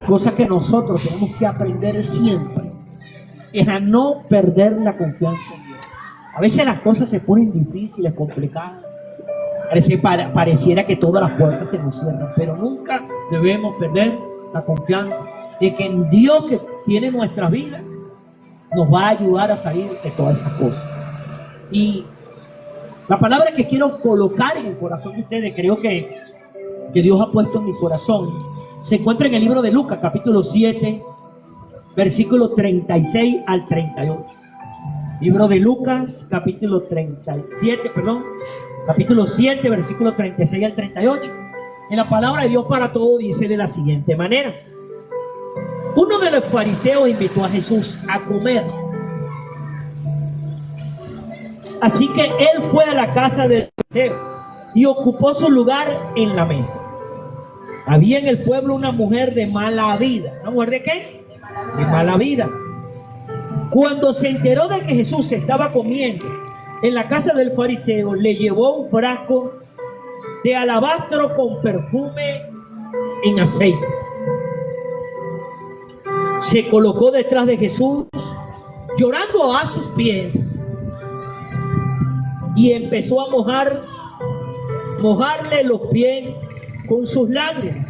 cosa que nosotros tenemos que aprender siempre es a no perder la confianza en Dios. A veces las cosas se ponen difíciles, complicadas. Pareciera que todas las puertas se nos cierran, pero nunca debemos perder la confianza de que en Dios que tiene nuestras vidas nos va a ayudar a salir de todas esas cosas. Y la palabra que quiero colocar en el corazón de ustedes, creo que Dios ha puesto en mi corazón, se encuentra en el libro de Lucas, capítulo 7, versículo 36 al 38. Libro de Lucas, capítulo 7, versículo 36 al 38. En la palabra de Dios para todos dice de la siguiente manera: uno de los fariseos invitó a Jesús a comer. Así que él fue a la casa del fariseo y ocupó su lugar en la mesa. Había en el pueblo una mujer de mala vida. ¿Una mujer de qué? De mala vida. Cuando se enteró de que Jesús estaba comiendo en la casa del fariseo, le llevó un frasco de alabastro con perfume en aceite. Se colocó detrás de Jesús, llorando a sus pies, y empezó a mojarle los pies con sus lágrimas.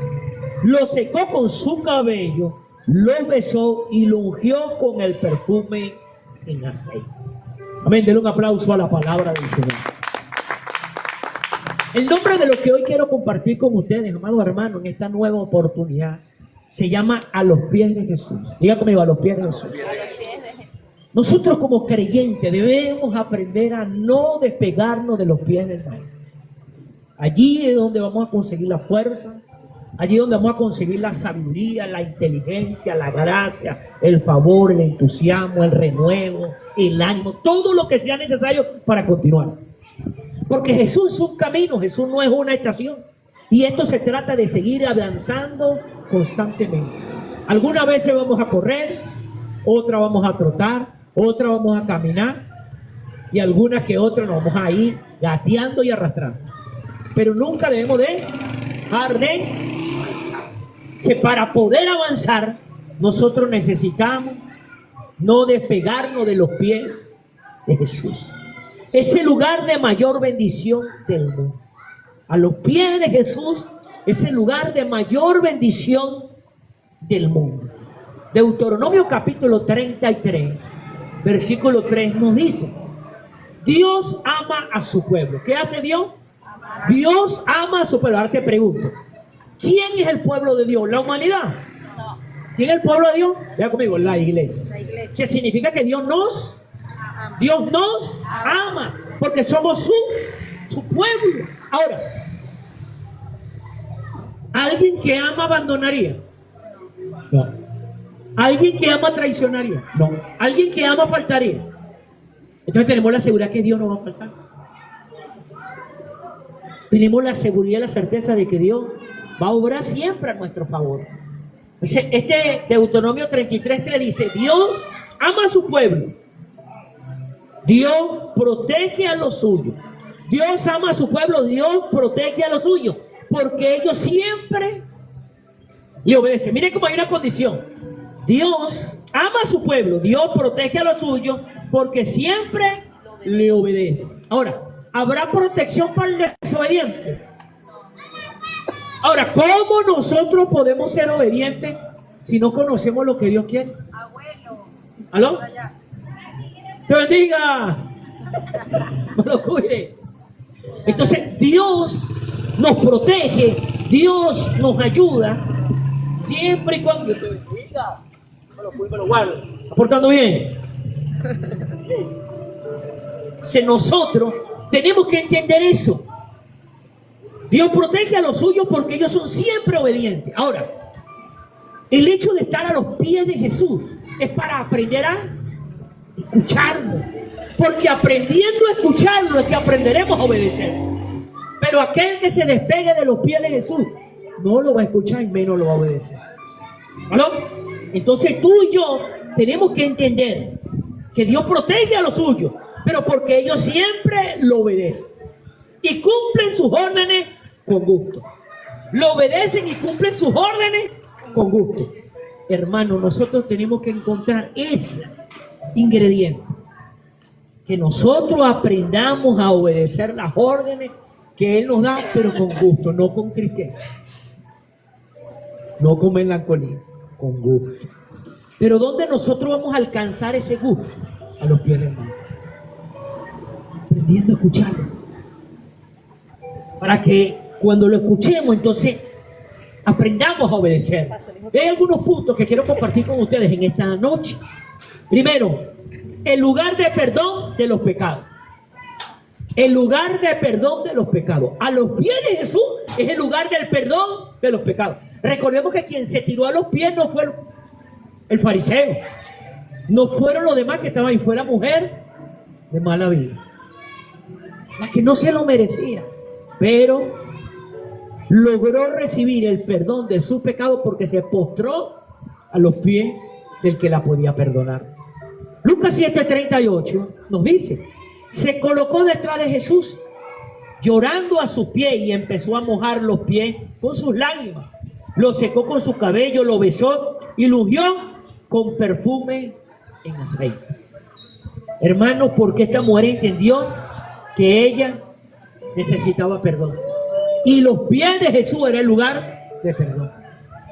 Lo secó con su cabello, lo besó y lo ungió con el perfume en aceite. Amén. Denle un aplauso a la palabra del Señor. El nombre de lo que hoy quiero compartir con ustedes, hermanos, en esta nueva oportunidad, se llama A los pies de Jesús. Diga conmigo, a los pies de Jesús. Nosotros como creyentes debemos aprender a no despegarnos de los pies del Maestro. Allí es donde vamos a conseguir la fuerza. Allí es donde vamos a conseguir la sabiduría, la inteligencia, la gracia, el favor, el entusiasmo, el renuevo, el ánimo, todo lo que sea necesario para continuar. Porque Jesús es un camino, Jesús no es una estación. Y esto se trata de seguir avanzando constantemente. Algunas veces vamos a correr, otras vamos a trotar, otras vamos a caminar, y algunas que otras nos vamos a ir gateando y arrastrando. Pero nunca debemos de dejar de avanzar. Para poder avanzar, nosotros necesitamos no despegarnos de los pies de Jesús. Es el lugar de mayor bendición del mundo. A los pies de Jesús es el lugar de mayor bendición del mundo. Deuteronomio capítulo 33, versículo 3 nos dice: Dios ama a su pueblo. ¿Qué hace Dios? Dios ama a su pueblo. Ahora te pregunto, ¿quién es el pueblo de Dios? ¿La humanidad? No. ¿Quién es el pueblo de Dios? Vea conmigo, la iglesia. La iglesia. ¿Qué significa? Que Dios nos ama, porque somos su pueblo. Ahora, ¿alguien que ama abandonaría? No. ¿Alguien que ama traicionaría? No. ¿Alguien que ama faltaría? Entonces tenemos la seguridad que Dios no va a faltar. Tenemos la seguridad y la certeza de que Dios va a obrar siempre a nuestro favor. Este Deuteronomio 33:3 dice: Dios ama a su pueblo. Dios protege a los suyos. Dios ama a su pueblo. Dios protege a los suyos, porque ellos siempre le obedecen. Miren cómo hay una condición. Dios ama a su pueblo. Dios protege a los suyos, porque siempre le obedece. Ahora, ¿habrá protección para el desobediente? Ahora, ¿cómo nosotros podemos ser obedientes si no conocemos lo que Dios quiere? Abuelo. ¿Aló? ¡Te bendiga! ¡No lo cuide! Entonces, Dios nos protege, Dios nos ayuda, siempre y cuando Dios te bendiga. Me lo guardo. ¿Está portando bien? Si nosotros tenemos que entender eso. Dios protege a los suyos porque ellos son siempre obedientes. Ahora, el hecho de estar a los pies de Jesús es para aprender a escucharlo. Porque aprendiendo a escucharlo es que aprenderemos a obedecer. Pero aquel que se despegue de los pies de Jesús no lo va a escuchar y menos lo va a obedecer. ¿Aló? Entonces tú y yo tenemos que entender que Dios protege a los suyos, pero porque ellos siempre lo obedecen y cumplen sus órdenes con gusto. Lo obedecen y cumplen sus órdenes con gusto. hermano, nosotros tenemos que encontrar ese ingrediente. Que nosotros aprendamos a obedecer las órdenes que Él nos da, pero con gusto, no con tristeza. No con melancolía, con gusto. Pero ¿dónde nosotros vamos a alcanzar ese gusto? A los pies del Señor. Aprendiendo a escucharlo. Para que cuando lo escuchemos, entonces aprendamos a obedecer. Hay algunos puntos que quiero compartir con ustedes en esta noche. Primero, el lugar de perdón de los pecados. El lugar de perdón de los pecados. A los pies de Jesús es el lugar del perdón de los pecados. Recordemos que quien se tiró a los pies no fue el fariseo. No fueron los demás que estaban ahí. Fue la mujer de mala vida. La que no se lo merecía. Pero logró recibir el perdón de su pecado porque se postró a los pies del que la podía perdonar. Lucas 7:38 nos dice: se colocó detrás de Jesús, llorando a sus pies, y empezó a mojar los pies con sus lágrimas. Lo secó con su cabello, lo besó y lo ungió con perfume en aceite. Hermanos, porque esta mujer entendió que ella necesitaba perdón. Y los pies de Jesús era el lugar de perdón.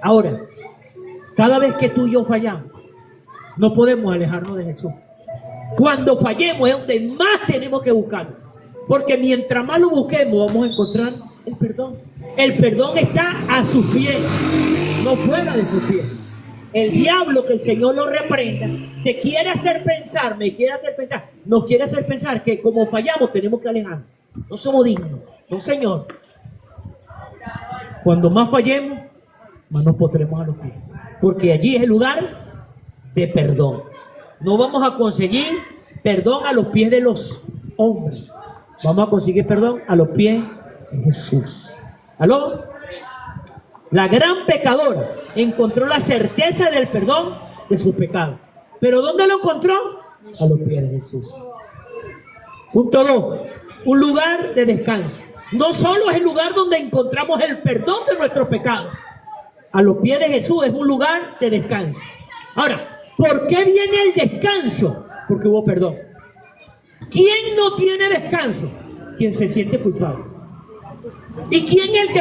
Ahora, cada vez que tú y yo fallamos, no podemos alejarnos de Jesús. Cuando fallemos es donde más tenemos que buscarlo. Porque mientras más lo busquemos, vamos a encontrar el perdón. El perdón está a sus pies, no fuera de sus pies. El diablo, que el Señor lo reprenda, te quiere hacer pensar, me quiere hacer pensar, nos quiere hacer pensar que como fallamos tenemos que alejarnos. No somos dignos. No, Señor. Cuando más fallemos, más nos postremos a los pies. Porque allí es el lugar de perdón. No vamos a conseguir perdón a los pies de los hombres. Vamos a conseguir perdón a los pies de Jesús. ¿Aló? La gran pecadora encontró la certeza del perdón de sus pecados. ¿Pero dónde lo encontró? A los pies de Jesús. Punto 2. Un lugar de descanso. No solo es el lugar donde encontramos el perdón de nuestros pecados. A los pies de Jesús es un lugar de descanso. Ahora, ¿por qué viene el descanso? Porque hubo perdón. ¿Quién no tiene descanso? Quien se siente culpable. ¿Y quién es el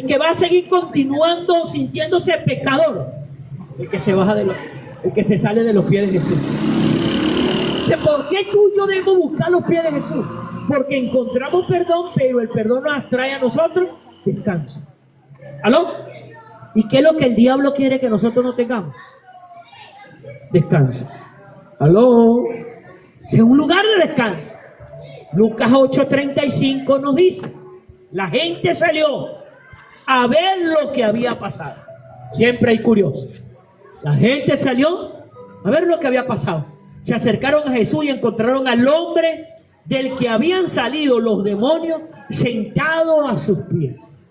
que va a seguir continuando sintiéndose pecador? El que se sale de los pies de Jesús. ¿Por qué tú y yo debemos buscar los pies de Jesús? Porque encontramos perdón, pero el perdón nos trae a nosotros descanso. ¿Aló? ¿Y qué es lo que el diablo quiere que nosotros no tengamos? Descanso. ¿Aló? Es un lugar de descanso. Lucas 8:35 nos dice: la gente salió a ver lo que había pasado. Siempre hay curiosos. La gente salió a ver lo que había pasado. Se acercaron a Jesús y encontraron al hombre del que habían salido los demonios sentado a sus pies.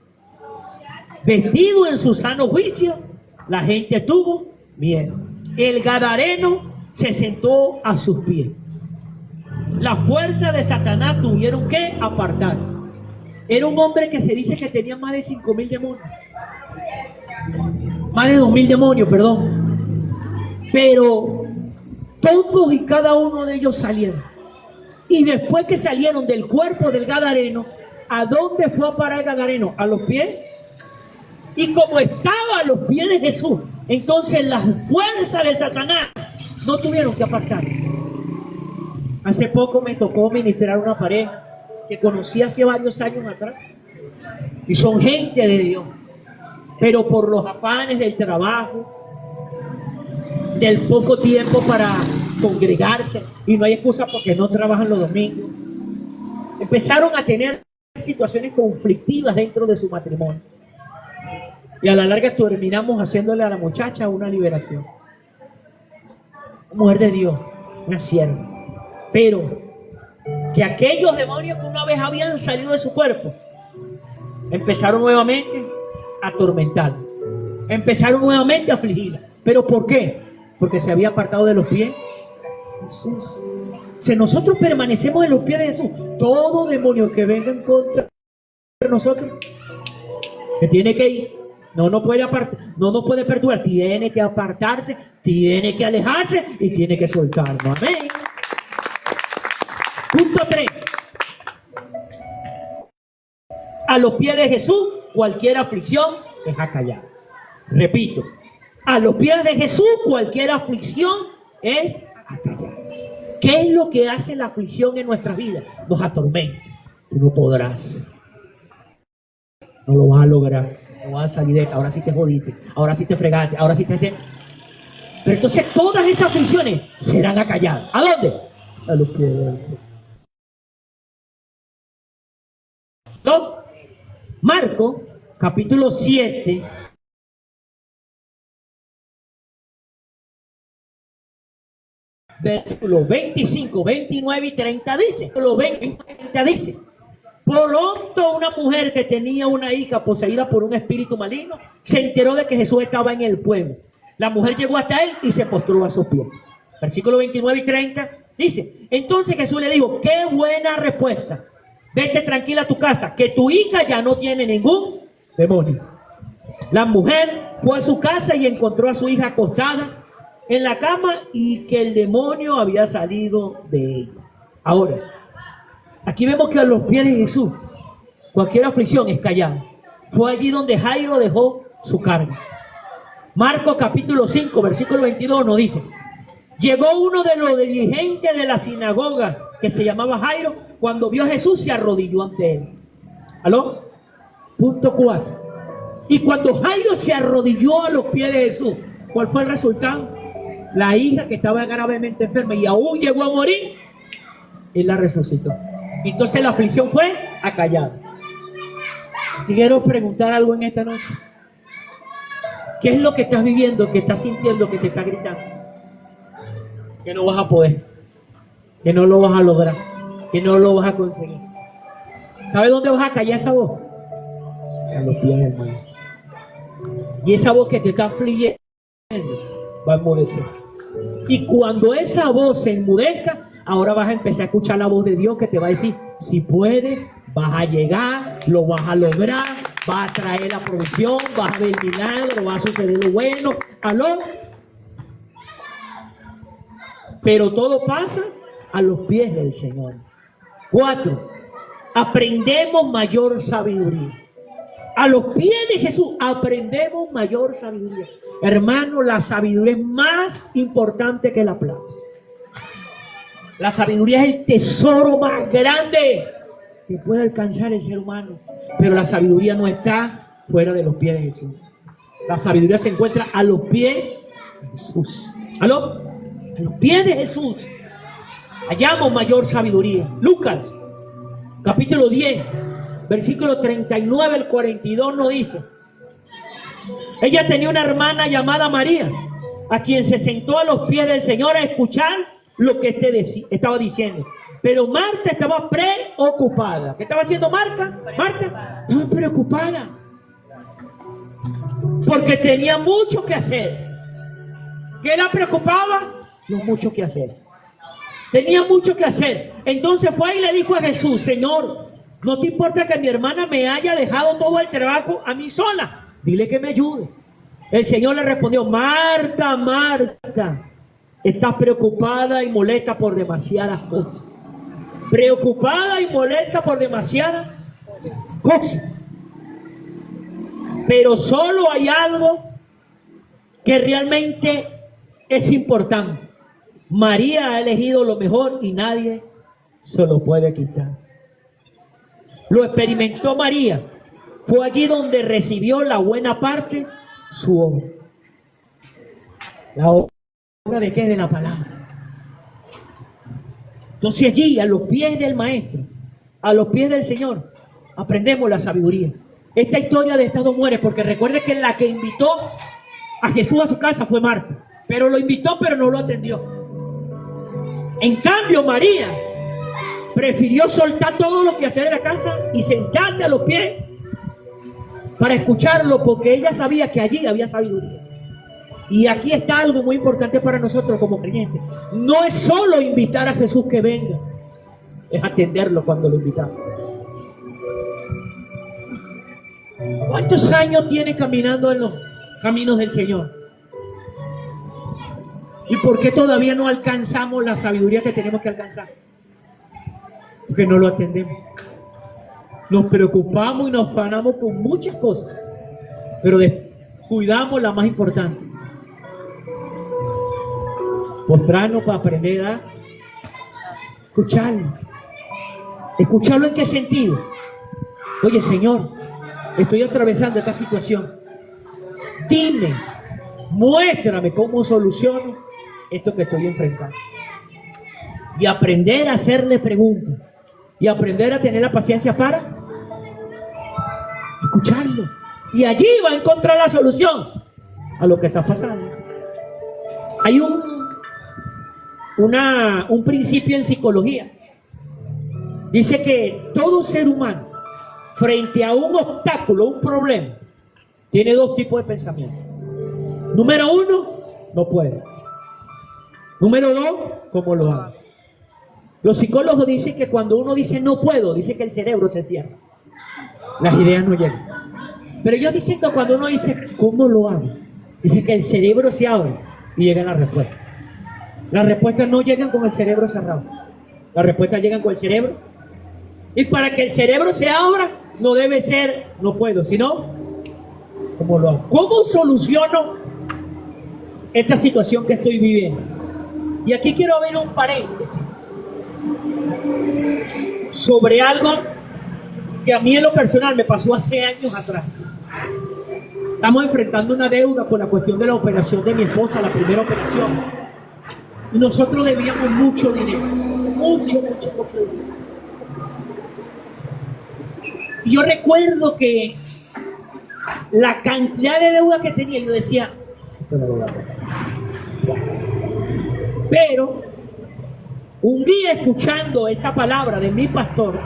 Vestido en su sano juicio, la gente tuvo miedo. El gadareno se sentó a sus pies. La fuerza de Satanás tuvieron que apartarse. Era un hombre que se dice que tenía más de 5,000 demonios. Más de 2,000 demonios, perdón. Pero todos y cada uno de ellos salieron. Y después que salieron del cuerpo del gadareno, ¿a dónde fue a parar el gadareno? A los pies. Y como estaba a los pies de Jesús, entonces las fuerzas de Satanás no tuvieron que apartarse. Hace poco me tocó ministrar a una pareja que conocí hace varios años atrás. Y son gente de Dios. Pero por los afanes del trabajo, del poco tiempo para congregarse, y no hay excusa porque no trabajan los domingos, empezaron a tener situaciones conflictivas dentro de su matrimonio. Y a la larga terminamos haciéndole a la muchacha una liberación. Una mujer de Dios, una sierva. Pero que aquellos demonios que una vez habían salido de su cuerpo empezaron nuevamente a atormentarla. Empezaron nuevamente a afligirla. ¿Pero por qué? Porque se había apartado de los pies de Jesús. Si nosotros permanecemos en los pies de Jesús, todo demonio que venga en contra de nosotros, que tiene que ir. No puede perturbar. Tiene que apartarse, tiene que alejarse y tiene que soltarlo. Amén. Punto 3. A los pies de Jesús, cualquier aflicción es acallada. Repito, a los pies de Jesús, cualquier aflicción es acallada. ¿Qué es lo que hace la aflicción en nuestra vida? Nos atormenta. Tú no podrás. No lo vas a lograr. No vas a salir de esta. Ahora sí te jodiste. Ahora sí te fregaste. Ahora sí te... Pero entonces todas esas aflicciones serán acalladas. ¿A dónde? A los pies del Señor. ¿No? Marco, capítulo 7. Versículos 25, 29 y 30 dice. Los 20 y 30 dice. Pronto una mujer que tenía una hija poseída por un espíritu maligno se enteró de que Jesús estaba en el pueblo. La mujer llegó hasta él y se postró a sus pies. Versículos 29 y 30 dice. Entonces Jesús le dijo, qué buena respuesta. Vete tranquila a tu casa, que tu hija ya no tiene ningún demonio. La mujer fue a su casa y encontró a su hija acostada en la cama y que el demonio había salido de ella. Ahora, aquí vemos que a los pies de Jesús, cualquier aflicción es callada. Fue allí donde Jairo dejó su carga. Marcos capítulo 5, versículo 22 nos dice. Llegó uno de los dirigentes de la sinagoga que se llamaba Jairo. Cuando vio a Jesús se arrodilló ante él. ¿Aló? Punto 4. Y cuando Jairo se arrodilló a los pies de Jesús, ¿cuál fue el resultado? La hija que estaba gravemente enferma y aún llegó a morir, él la resucitó. Entonces la aflicción fue acallada. Quiero preguntar algo en esta noche. ¿Qué es lo que estás viviendo, que estás sintiendo, que te está gritando? Que no vas a poder, que no lo vas a lograr, que no lo vas a conseguir. ¿Sabes dónde vas a callar esa voz? A los pies del Maestro. Y esa voz que te está afligiendo va a enmudecer. Y cuando esa voz se enmudezca, ahora vas a empezar a escuchar la voz de Dios que te va a decir, si puedes, vas a llegar, lo vas a lograr, vas a traer la provisión, vas a ver el milagro, va a suceder lo bueno. ¿Aló? Pero todo pasa a los pies del Señor. 4. Aprendemos mayor sabiduría. A los pies de Jesús aprendemos mayor sabiduría. Hermano, la sabiduría es más importante que la plata. La sabiduría es el tesoro más grande que puede alcanzar el ser humano. Pero la sabiduría no está fuera de los pies de Jesús. La sabiduría se encuentra a los pies de Jesús. ¿Aló? A los pies de Jesús hallamos mayor sabiduría. Lucas, capítulo 10, versículo 39 al 42 nos dice. Ella tenía una hermana llamada María, a quien se sentó a los pies del Señor a escuchar lo que estaba diciendo. Pero Marta estaba preocupada. ¿Qué estaba haciendo Marta? Marta estaba preocupada porque tenía mucho que hacer. ¿Qué la preocupaba? Lo mucho que hacer. Tenía mucho que hacer. Entonces fue y le dijo a Jesús, Señor, ¿no te importa que mi hermana me haya dejado todo el trabajo a mí sola? Dile que me ayude. El Señor le respondió, Marta, Marta, estás preocupada y molesta por demasiadas cosas. Preocupada y molesta por demasiadas cosas. Pero solo hay algo que realmente es importante. María ha elegido lo mejor y nadie se lo puede quitar. Lo experimentó María. Fue allí donde recibió la buena parte, su obra. ¿La obra de qué? De la palabra. Entonces allí, a los pies del Maestro, a los pies del Señor, aprendemos la sabiduría. Esta historia de estas dos mujeres, porque recuerde que la que invitó a Jesús a su casa fue Marta. Pero lo invitó, pero no lo atendió. En cambio, María prefirió soltar todo lo que hacer en la casa y sentarse a los pies para escucharlo, porque ella sabía que allí había sabiduría. Y aquí está algo muy importante para nosotros como creyentes. No es solo invitar a Jesús que venga, es atenderlo cuando lo invitamos. ¿Cuántos años tiene caminando en los caminos del Señor? ¿Y por qué todavía no alcanzamos la sabiduría que tenemos que alcanzar? Porque no lo atendemos. Nos preocupamos y nos afanamos con muchas cosas, pero descuidamos la más importante. Postrarnos para aprender a escucharlo. ¿Escucharlo en qué sentido? Oye, Señor, estoy atravesando esta situación. Dime, muéstrame cómo soluciono esto que estoy enfrentando. Y aprender a hacerle preguntas. Y aprender a tener la paciencia para escucharlo. Y allí va a encontrar la solución a lo que está pasando. Hay un principio en psicología. Dice que todo ser humano, frente a un obstáculo, un problema, tiene dos tipos de pensamiento. Número uno, no puede. Número dos, ¿cómo lo hago? Los psicólogos dicen que cuando uno dice no puedo, dice que el cerebro se cierra. Las ideas no llegan. Pero ellos dicen que cuando uno dice ¿cómo lo hago? Dice que el cerebro se abre y llegan las respuestas. Las respuestas no llegan con el cerebro cerrado. Las respuestas llegan con el cerebro. Y para que el cerebro se abra, no debe ser no puedo, sino ¿cómo lo hago? ¿Cómo soluciono esta situación que estoy viviendo? Y aquí quiero abrir un paréntesis sobre algo que a mí en lo personal me pasó hace años atrás. Estamos enfrentando una deuda por la cuestión de la operación de mi esposa, la primera operación. Y nosotros debíamos mucho dinero, mucho dinero. Y yo recuerdo que la cantidad de deuda que tenía, yo decía, esto no lo voy a pagar. Pero un día escuchando esa palabra de mi pastor,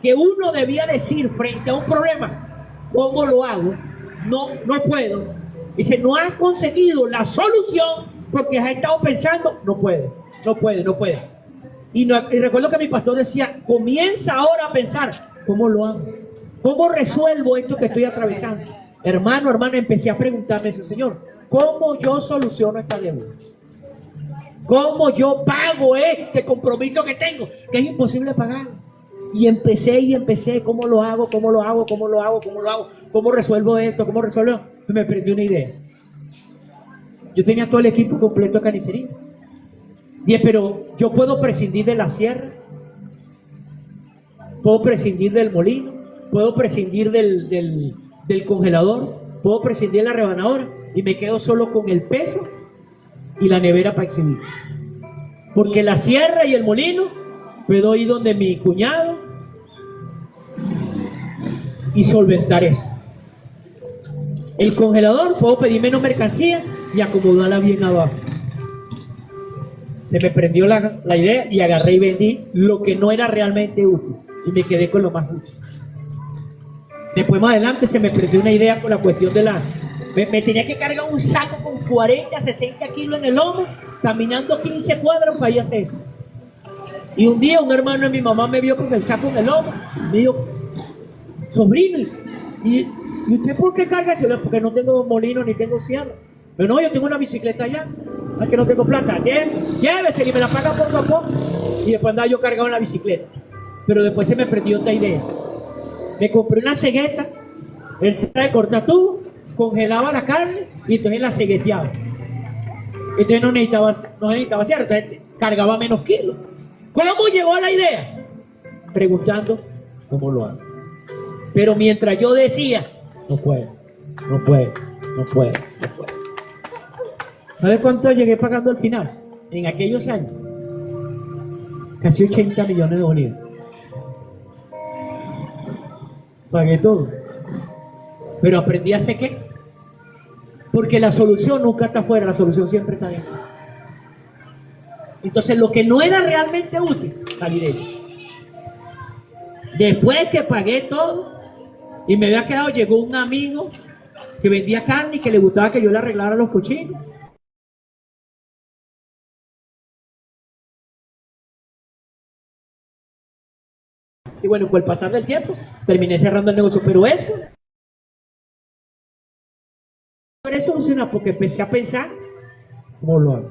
que uno debía decir frente a un problema, ¿cómo lo hago? No puedo. Dice, no has conseguido la solución porque has estado pensando, no puede. Y recuerdo que mi pastor decía, comienza ahora a pensar, ¿cómo lo hago? ¿Cómo resuelvo esto que estoy atravesando? Hermano, empecé a preguntarme eso, Señor, ¿cómo yo soluciono esta deuda? ¿Cómo yo pago este compromiso que tengo? Que es imposible pagar. Y empecé, ¿cómo lo hago? ¿Cómo resuelvo esto? Me prendí una idea. Yo tenía todo el equipo completo de carnicería. Dije, pero yo puedo prescindir de la sierra, puedo prescindir del molino, puedo prescindir del congelador, puedo prescindir de la rebanadora y me quedo solo con el peso y la nevera para exhibir. Porque la sierra y el molino puedo ir donde mi cuñado y solventar eso. El congelador puedo pedir menos mercancía y acomodarla bien abajo. Se me prendió la idea y agarré y vendí lo que no era realmente útil y me quedé con lo más útil. Después más adelante se me prendió una idea con la cuestión de me tenía que cargar un saco con 40, 60 kilos en el lomo, caminando 15 cuadras para ir a hacer eso. Y un día un hermano de mi mamá me vio con el saco en el lomo, me dijo, sobrino, ¿y usted por qué carga eso? Porque no tengo molino ni tengo sierra. Pero no, yo tengo una bicicleta allá, es que no tengo plata. Llévese y me la paga poco a poco. Y después andaba yo cargado en la bicicleta. Pero después se me prendió otra idea. Me compré una cegueta, él se de cortar tubo, congelaba la carne y entonces la cegueteaba. Entonces no necesitaba sierra, entonces cargaba menos kilos. ¿Cómo llegó a la idea? Preguntando cómo lo hago. Pero mientras yo decía, no puedo. ¿Sabes cuánto llegué pagando al final? En aquellos años, casi 80 millones de bolívares. Pagué todo. Pero aprendí a hacer qué. Porque la solución nunca está afuera, la solución siempre está dentro. Entonces lo que no era realmente útil, salí de ello. Después que pagué todo y me había quedado, llegó un amigo que vendía carne y que le gustaba que yo le arreglara los cochinos. Y bueno, con el pasar del tiempo terminé cerrando el negocio, pero eso logré solucionar porque empecé a pensar cómo lo hago.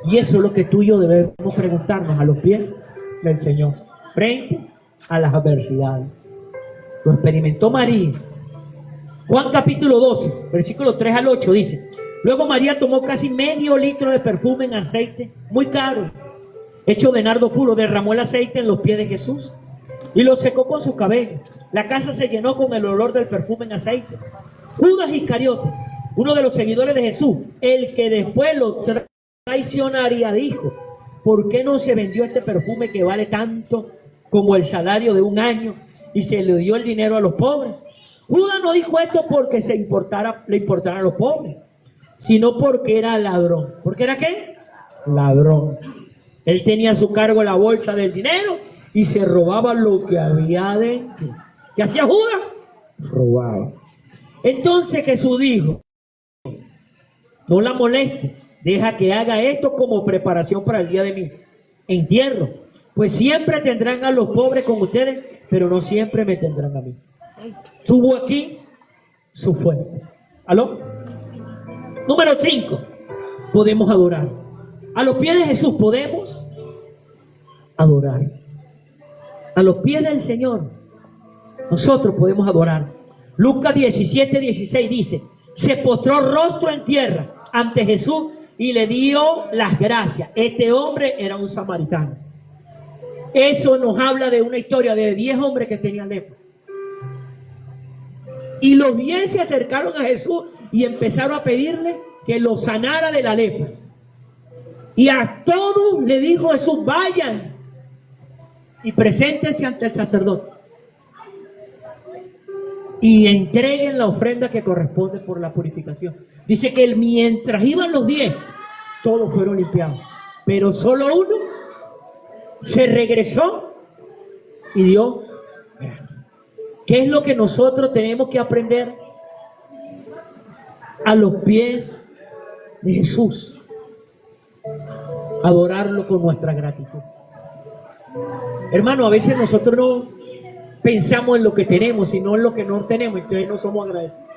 Y eso es lo que tú y yo debemos preguntarnos a los pies del Señor, frente a las adversidades. Lo experimentó María. Juan capítulo 12, versículos 3 al 8 dice: luego María tomó casi medio litro de perfume en aceite muy caro, hecho de nardo puro, derramó el aceite en los pies de Jesús y lo secó con sus cabellos. La casa se llenó con el olor del perfume en aceite. Judas Iscariote, uno de los seguidores de Jesús, el que después lo traicionaría, dijo: ¿por qué no se vendió este perfume que vale tanto como el salario de un año y se le dio el dinero a los pobres? Judas no dijo esto porque le importara a los pobres, sino porque era ladrón. ¿Por qué era qué? Ladrón. Él tenía a su cargo la bolsa del dinero y se robaba lo que había dentro. ¿Qué hacía Judas? Robaba. Entonces Jesús dijo: no la moleste, deja que haga esto como preparación para el día de mi entierro. Pues siempre tendrán a los pobres con ustedes, pero no siempre me tendrán a mí. Tuvo aquí su fuente. ¿Aló? Número 5. Podemos adorar. A los pies de Jesús podemos adorar. A los pies del Señor nosotros podemos adorar. Lucas 17:16 dice: se postró rostro en tierra ante Jesús y le dio las gracias. Este hombre era un samaritano. Eso nos habla de una historia de 10 hombres que tenían lepra. Y los 10 se acercaron a Jesús y empezaron a pedirle que lo sanara de la lepra. Y a todos le dijo Jesús: vayan y preséntense ante el sacerdote y entreguen la ofrenda que corresponde por la purificación. Dice que mientras iban los 10, todos fueron limpiados, pero solo uno se regresó y dio gracias. ¿Qué es lo que nosotros tenemos que aprender a los pies de Jesús? Adorarlo con nuestra gratitud. Hermano, a veces nosotros no pensamos en lo que tenemos, sino en lo que no tenemos, entonces no somos agradecidos.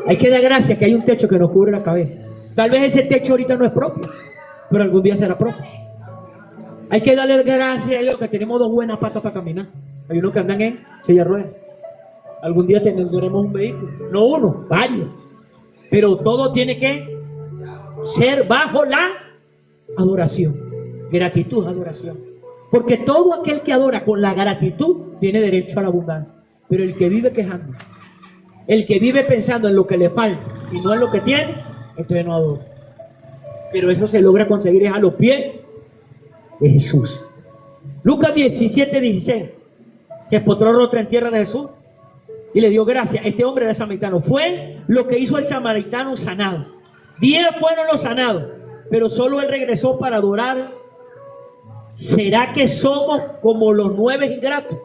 Hay que dar gracias que hay un techo que nos cubre la cabeza. Tal vez ese techo ahorita no es propio, pero algún día será propio. Hay que darle gracias a Dios que tenemos 2 buenas patas para caminar. Hay unos que andan en silla de ruedas. Algún día tendremos un vehículo, no uno, varios. Pero todo tiene que ser bajo la adoración. Gratitud, adoración. Porque todo aquel que adora con la gratitud tiene derecho a la abundancia. Pero el que vive quejando, el que vive pensando en lo que le falta y no en lo que tiene, entonces no adora. Pero eso se logra conseguir a los pies de Jesús. Lucas 17:16. Que postró rostro en tierra de Jesús y le dio gracias. Este hombre era samaritano. Fue lo que hizo el samaritano sanado. 10 fueron los sanados, pero solo él regresó para adorar. ¿Será que somos como los 9 ingratos?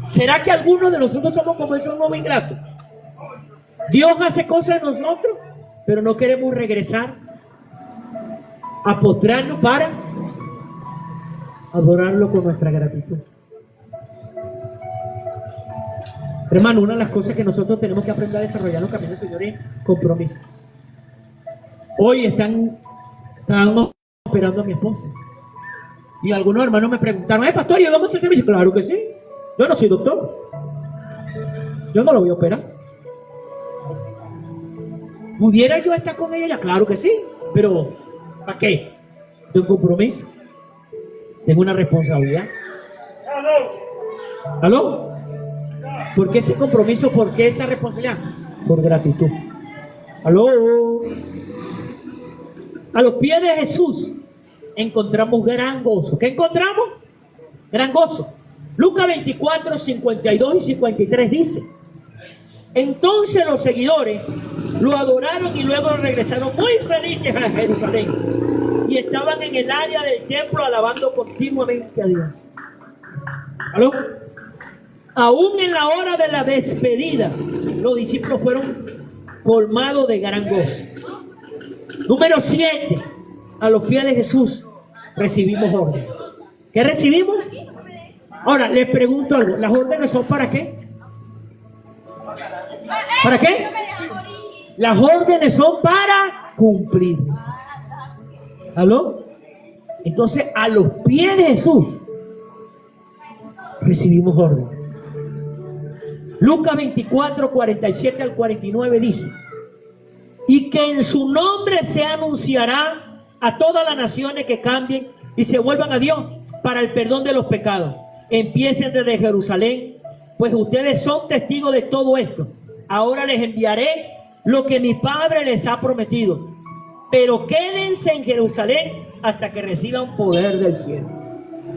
¿Será que algunos de nosotros somos como esos 9 ingratos? Dios hace cosas en nosotros, pero no queremos regresar a postrarnos para adorarlo con nuestra gratitud. Hermano, una de las cosas que nosotros tenemos que aprender a desarrollar en los caminos del Señor es compromiso. Hoy están operando a mi esposa. Y algunos hermanos me preguntaron: pastor, ¿y vamos a hacer servicio? Claro que sí. Yo no soy doctor. Yo no lo voy a operar. ¿Pudiera yo estar con ella? Claro que sí. Pero, ¿para qué? Tengo un compromiso. Tengo una responsabilidad. ¿Aló? ¿Por qué ese compromiso? ¿Por qué esa responsabilidad? Por gratitud. ¿Aló? A los pies de Jesús encontramos gran gozo. ¿Qué encontramos? Gran gozo. Lucas 24, 52 y 53 dice: entonces los seguidores lo adoraron y luego regresaron muy felices a Jerusalén. Y estaban en el área del templo alabando continuamente a Dios. ¿Aló? Aún en la hora de la despedida, los discípulos fueron colmados de gran gozo. Número 7. A los pies de Jesús recibimos órdenes. ¿Qué recibimos? Ahora, les pregunto algo. ¿Las órdenes son para qué? ¿Para qué? Las órdenes son para cumplirlas. ¿Aló? Entonces, a los pies de Jesús recibimos orden. Lucas 24, 47 al 49 dice: y que en su nombre se anunciará a todas las naciones que cambien y se vuelvan a Dios para el perdón de los pecados. Empiecen desde Jerusalén, pues ustedes son testigos de todo esto. Ahora les enviaré lo que mi Padre les ha prometido, pero quédense en Jerusalén hasta que reciban poder del cielo.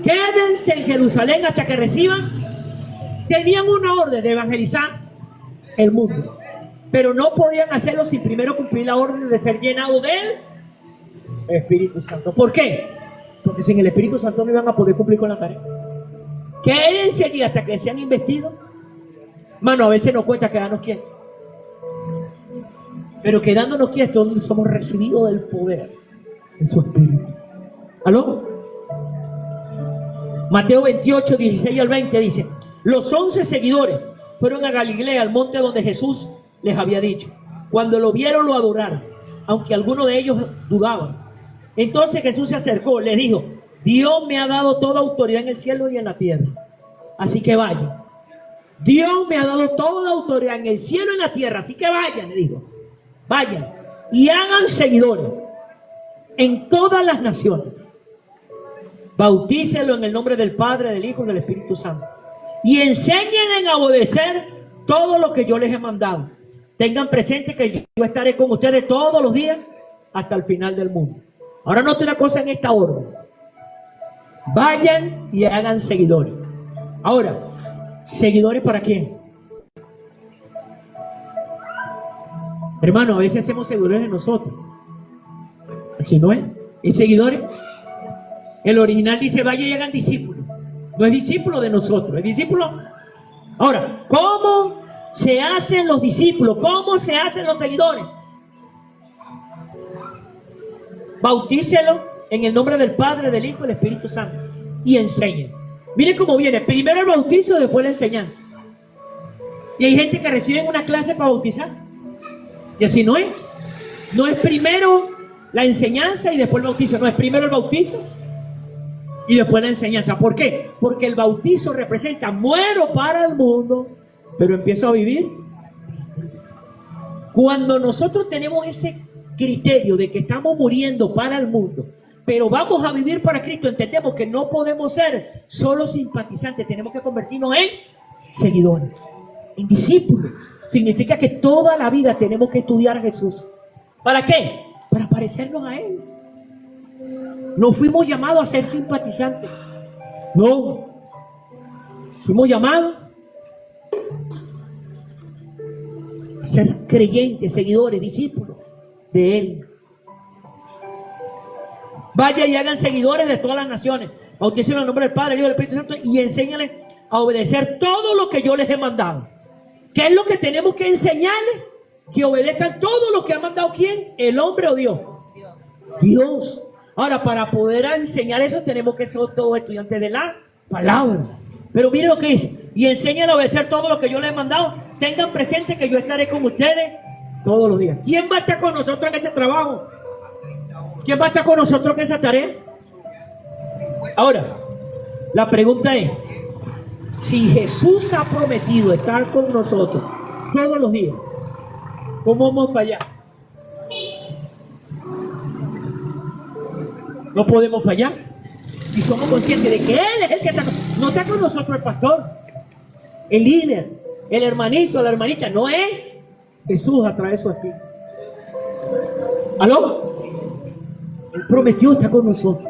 Quédense en Jerusalén hasta que reciban. Tenían una orden de evangelizar el mundo, pero no podían hacerlo sin primero cumplir la orden de ser llenados del Espíritu Santo. ¿Por qué? Porque sin el Espíritu Santo no iban a poder cumplir con la tarea. Quédense allí hasta que sean investidos. Mano, a veces nos cuesta quedarnos quietos, pero quedándonos quietos somos recibidos del poder de su Espíritu. ¿Aló? Mateo 28, 16 al 20 dice: los 11 seguidores fueron a Galilea, al monte donde Jesús les había dicho. Cuando lo vieron, lo adoraron, aunque algunos de ellos dudaban. Entonces Jesús se acercó, les dijo: Dios me ha dado toda autoridad en el cielo y en la tierra. Así que vayan. Dios me ha dado toda autoridad en el cielo y en la tierra. Así que vayan, le dijo. Vayan y hagan seguidores en todas las naciones. Bautícenlo en el nombre del Padre, del Hijo y del Espíritu Santo. Y enseñen a obedecer todo lo que yo les he mandado. Tengan presente que yo estaré con ustedes todos los días hasta el final del mundo. Ahora note una cosa en esta orden: vayan y hagan seguidores. Ahora, ¿seguidores para quién? Hermano, a veces hacemos seguidores de nosotros. Así no es. ¿Y seguidores? El original dice: vaya y hagan discípulos. No es discípulo de nosotros, es discípulo. Ahora, ¿cómo se hacen los discípulos? ¿Cómo se hacen los seguidores? Bautícelo en el nombre del Padre, del Hijo y del Espíritu Santo. Y enseñen. Miren cómo viene: primero el bautizo, después la enseñanza. Y hay gente que recibe una clase para bautizarse. Y así no es. No es primero la enseñanza y después el bautizo. No, es primero el bautizo y después la enseñanza. ¿Por qué? Porque el bautizo representa: muero para el mundo, pero empiezo a vivir. Cuando nosotros tenemos ese criterio de que estamos muriendo para el mundo, pero vamos a vivir para Cristo, entendemos que no podemos ser solo simpatizantes, tenemos que convertirnos en seguidores, en discípulos. Significa que toda la vida tenemos que estudiar a Jesús. ¿Para qué? Para parecernos a Él. No fuimos llamados a ser simpatizantes. No. Fuimos llamados a ser creyentes, seguidores, discípulos de Él. Vaya y hagan seguidores de todas las naciones. Bautícenlos en el nombre del Padre, del Hijo y del Espíritu Santo y enséñales a obedecer todo lo que yo les he mandado. ¿Qué es lo que tenemos que enseñarles? Que obedezcan todo lo que ha mandado. ¿Quién? ¿El hombre o Dios? Dios. Ahora, para poder enseñar eso tenemos que ser todos estudiantes de la palabra. Pero miren lo que dice: y enseñen a obedecer todo lo que yo les he mandado. Tengan presente que yo estaré con ustedes todos los días. ¿Quién va a estar con nosotros en este trabajo? ¿Quién va a estar con nosotros en esa tarea? Ahora, la pregunta es: si Jesús ha prometido estar con nosotros todos los días, ¿cómo vamos a fallar? No podemos fallar. Si somos conscientes de que Él es el que está con nosotros. No está con nosotros el pastor, el líder, el hermanito, la hermanita. No es Jesús a través de su Espíritu. ¿Aló? Él prometió estar con nosotros.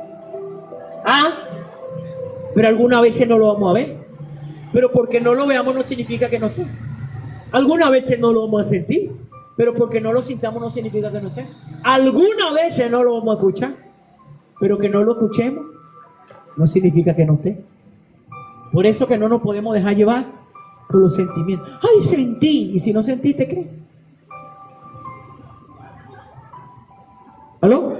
Pero algunas veces no lo vamos a ver. Pero porque no lo veamos no significa que no esté. Algunas veces no lo vamos a sentir, pero porque no lo sintamos no significa que no esté. Algunas veces no lo vamos a escuchar, pero que no lo escuchemos no significa que no esté. Por eso que no nos podemos dejar llevar por los sentimientos. Ay, sentí. ¿Y si no sentiste qué? ¿Aló?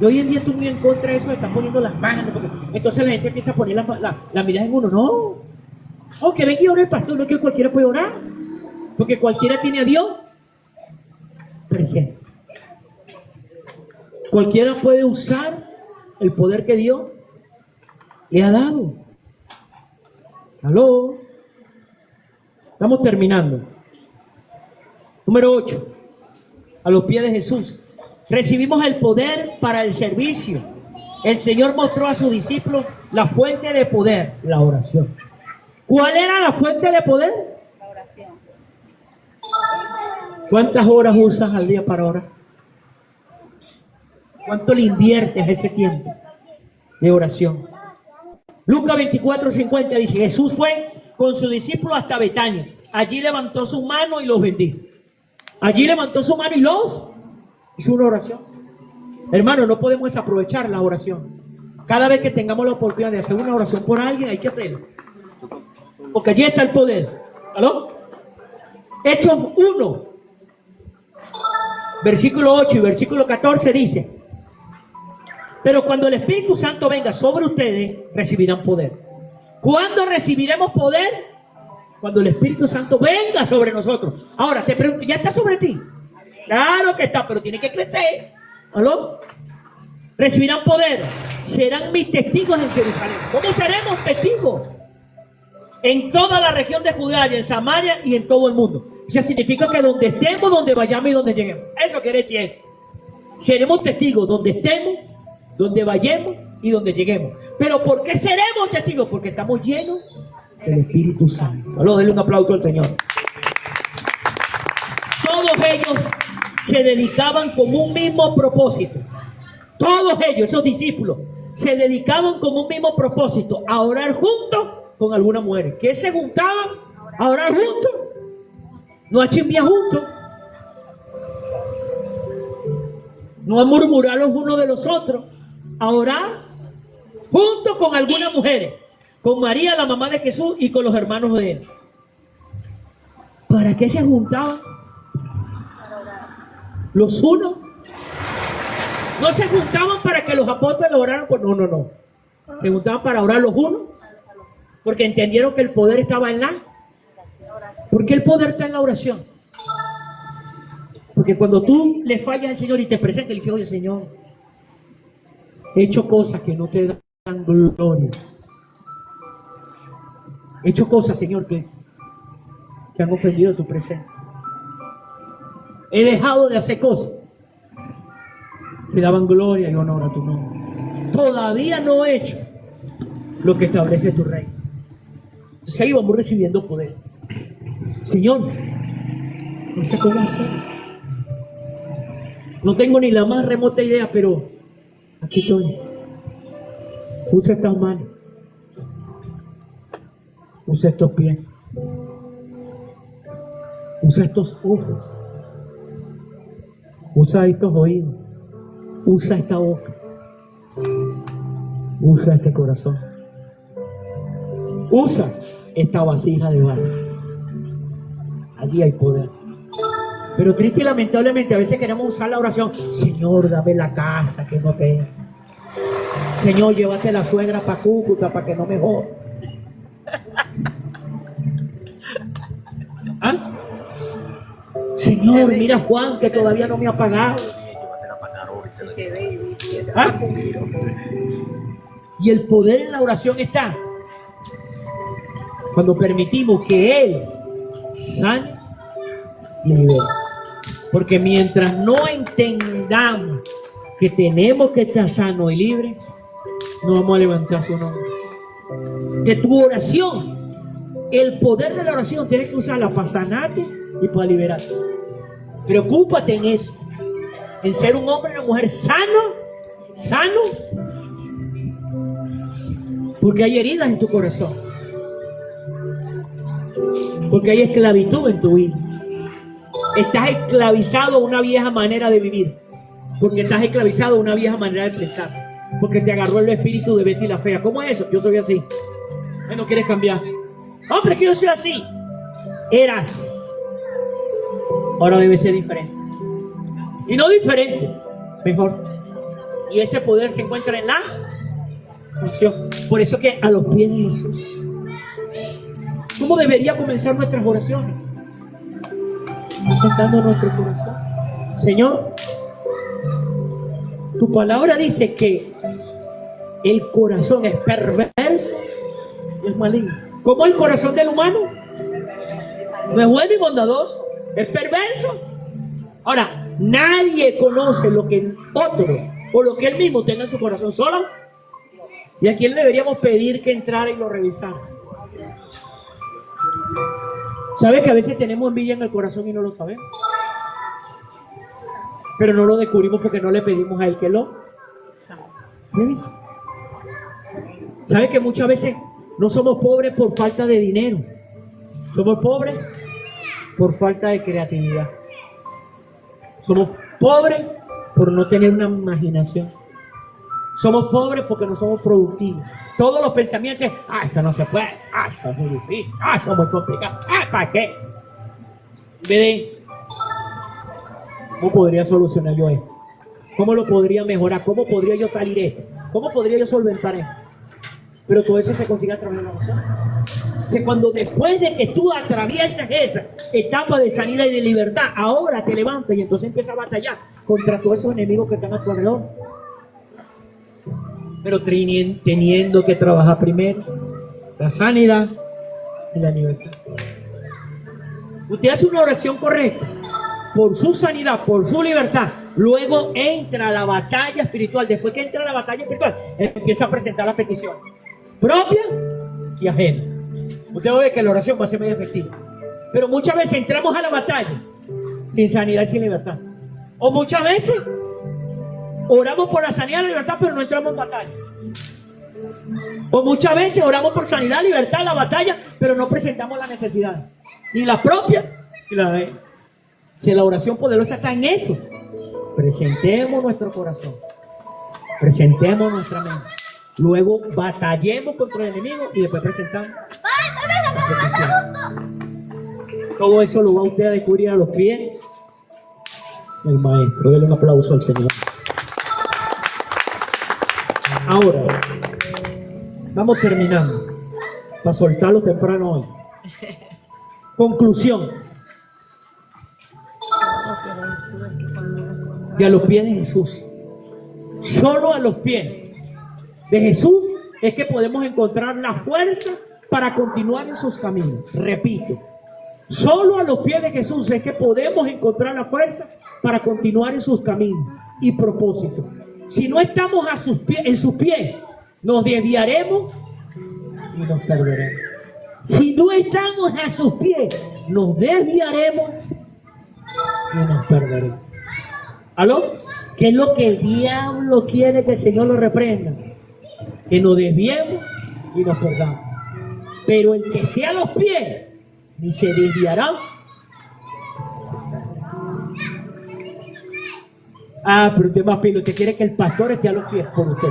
Y hoy en día estoy muy en contra de eso, me están poniendo las manos, porque entonces la gente empieza a poner la mirada en uno. No, Aunque venga y ore el pastor, no es que cualquiera puede orar, porque cualquiera tiene a Dios presente. Cualquiera puede usar el poder que Dios le ha dado. ¿Aló? Estamos terminando. Número 8. A los pies de Jesús. Recibimos el poder para el servicio. El Señor mostró a sus discípulos la fuente de poder, la oración. ¿Cuál era la fuente de poder? La oración. ¿Cuántas horas usas al día para orar? ¿Cuánto le inviertes a ese tiempo de oración? Lucas 24:50 dice, Jesús fue con sus discípulos hasta Betania. Allí levantó su mano y los bendijo. Allí levantó su mano y los hizo una oración. Hermano, no podemos desaprovechar la oración. Cada vez que tengamos la oportunidad de hacer una oración por alguien, hay que hacerlo. Porque allí está el poder. ¿Aló? Hechos 1, versículo 8 y versículo 14 dice, pero cuando el Espíritu Santo venga sobre ustedes, recibirán poder. ¿Cuándo recibiremos poder? Cuando el Espíritu Santo venga sobre nosotros. Ahora, te pregunto, ¿ya está sobre ti? Claro que está, pero tiene que crecer. ¿Aló? Recibirán poder. Serán mis testigos en Jerusalén. ¿Cómo seremos testigos? En toda la región de Judea y en Samaria y en todo el mundo. Eso significa que donde estemos, donde vayamos y donde lleguemos. Eso quiere decir eso. Seremos testigos donde estemos, donde vayamos y donde lleguemos. ¿Pero por qué seremos testigos? Porque estamos llenos del Espíritu Santo. Aló, denle un aplauso al Señor. Todos ellos se dedicaban con un mismo propósito. Todos ellos, esos discípulos, se dedicaban con un mismo propósito, a orar juntos con algunas mujeres. ¿Qué se juntaban? A orar juntos. No a chimbiar juntos. No a murmurar los unos de los otros. A orar juntos con algunas mujeres. Con María, la mamá de Jesús, y con los hermanos de él. ¿Para qué se juntaban? Los unos. No se juntaban para que los apóstoles oraran por... No. Se juntaban para orar los unos. Porque entendieron que el poder estaba en la... ¿Por qué el poder está en la oración? Porque cuando tú le fallas al Señor y te presentas, le dices, oye Señor, he hecho cosas que no te dan gloria. He hecho cosas, Señor, que han ofendido tu presencia. He dejado de hacer cosas que daban gloria y honor a tu nombre. Todavía no he hecho lo que establece tu reino. Entonces ahí vamos recibiendo poder. Señor, no sé cómo hacer. No tengo ni la más remota idea, pero aquí estoy. Usa estas manos. Usa estos pies. Usa estos ojos. Usa estos oídos. Usa esta boca. Usa este corazón. Usa esta vasija de barro. Allí hay poder. Pero triste y lamentablemente a veces queremos usar la oración. Señor, dame la casa que no tengo. Señor, llévate la suegra para Cúcuta para que no me joda. ¿Ah? Señor, mira Juan que todavía no me ha pagado. ¿Ah? Y el poder en la oración está cuando permitimos que Él sane y libere. Porque mientras no entendamos que tenemos que estar sanos y libres, no vamos a levantar su nombre. Que tu oración, el poder de la oración, tienes que usarla para sanarte y para liberarte. Preocúpate en eso, en ser un hombre y una mujer sano, porque hay heridas en tu corazón, porque hay esclavitud en tu vida. Estás esclavizado a una vieja manera de vivir, porque estás esclavizado a una vieja manera de pensar, porque te agarró el espíritu de Betty la fea. ¿Cómo es eso? Yo soy así. No quieres cambiar. Hombre, que yo soy así. Eras. Ahora debe ser diferente. Y no diferente, mejor. Y ese poder se encuentra en la oración. Por eso que a los pies de Jesús. ¿Cómo debería comenzar nuestras oraciones? Presentando nuestro corazón. Señor, tu palabra dice que el corazón es perverso y es maligno. ¿Cómo el corazón del humano? No es bueno y bondadoso, es perverso. Ahora, nadie conoce lo que otro o lo que él mismo tenga en su corazón solo. ¿Y a quién le deberíamos pedir que entrara y lo revisara? ¿Sabe que a veces tenemos envidia en el corazón y no lo sabemos? Pero no lo descubrimos porque no le pedimos a él que lo revise. ¿Sabe que muchas veces no somos pobres por falta de dinero? Somos pobres por falta de creatividad. Somos pobres por no tener una imaginación. Somos pobres porque no somos productivos. Todos los pensamientos, eso no se puede, eso es muy difícil, eso es muy complicado, ¿para qué? En vez de, ¿cómo podría solucionar yo esto? ¿Cómo lo podría mejorar? ¿Cómo podría yo salir de esto? ¿Cómo podría yo solventar esto? Pero todo eso se consigue a través de la oración. O sea, cuando después de que tú atraviesas esa etapa de sanidad y de libertad, ahora te levantas y entonces empiezas a batallar contra todos esos enemigos que están a tu alrededor. Pero teniendo que trabajar primero la sanidad y la libertad. Usted hace una oración correcta por su sanidad, por su libertad. Luego entra a la batalla espiritual. Después que entra a la batalla espiritual, empieza a presentar la petición propia y ajena. Usted va a ver que la oración va a ser muy efectiva. Pero muchas veces entramos a la batalla sin sanidad y sin libertad. O muchas veces oramos por la sanidad y la libertad, pero no entramos en batalla. O muchas veces oramos por sanidad, libertad, la batalla, pero no presentamos la necesidad. Ni la propia, ni la de él. Si la oración poderosa está en eso, presentemos nuestro corazón, presentemos nuestra mente. Luego batallemos contra el enemigo y después presentamos. Todo eso lo va usted a descubrir a los pies del Maestro. Denle un aplauso al Señor. Ahora, vamos terminando para soltarlo temprano hoy. Conclusión. Y a los pies de Jesús. Solo a los pies de Jesús es que podemos encontrar la fuerza para continuar en sus caminos. Repito, solo a los pies de Jesús es que podemos encontrar la fuerza para continuar en sus caminos y propósitos. Si no estamos a sus pies, en sus pies, nos desviaremos y nos perderemos. Si no estamos a sus pies, nos desviaremos y nos perderemos. ¿Aló? ¿Qué es lo que el diablo quiere que el Señor lo reprenda? Que nos desviemos y nos perdamos. Pero el que esté a los pies, ni se desviará. Pero usted más pilo, usted quiere que el pastor esté a los pies por usted.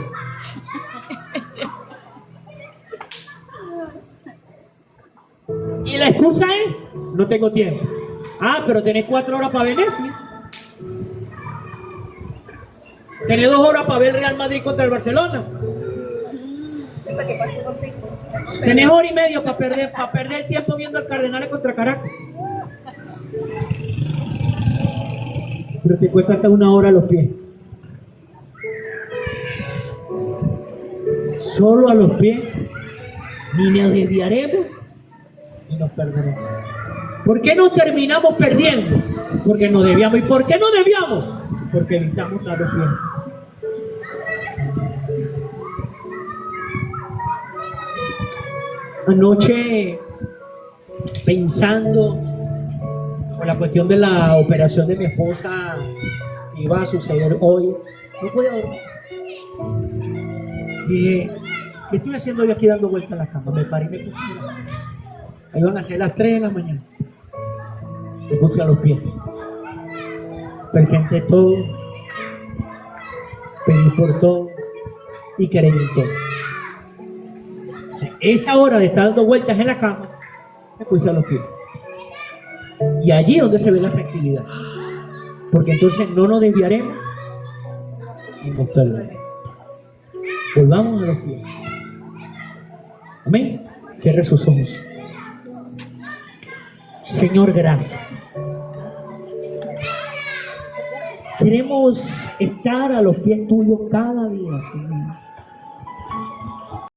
Y la excusa es, no tengo tiempo. Pero tenés 4 horas para ver Netflix. Tenés 2 horas para ver el Real Madrid contra el Barcelona. Tenés 1 hora y media para perder el tiempo viendo al Cardenales contra Caracas. Pero te cuesta hasta 1 hora a los pies. Solo a los pies, ni nos desviaremos ni nos perderemos. ¿Por qué nos terminamos perdiendo? Porque nos desviamos. ¿Y por qué nos desviamos? Porque evitamos a los pies. Anoche, pensando con la cuestión de la operación de mi esposa que iba a suceder hoy, no podía dormir. Dije, ¿qué estoy haciendo yo aquí dando vueltas en la cama? Me paré y me puse a la cama. Ahí van a ser las 3 de la mañana. Me puse a los pies. Presenté todo, pedí por todo y creí en todo. Esa hora de estar dando vueltas en la cama, me puse a los pies. Y allí es donde se ve la efectividad. Porque entonces no nos desviaremos y nos perderemos. Volvamos a los pies. Amén. Cierre sus ojos. Señor, gracias. Queremos estar a los pies tuyos cada día, Señor.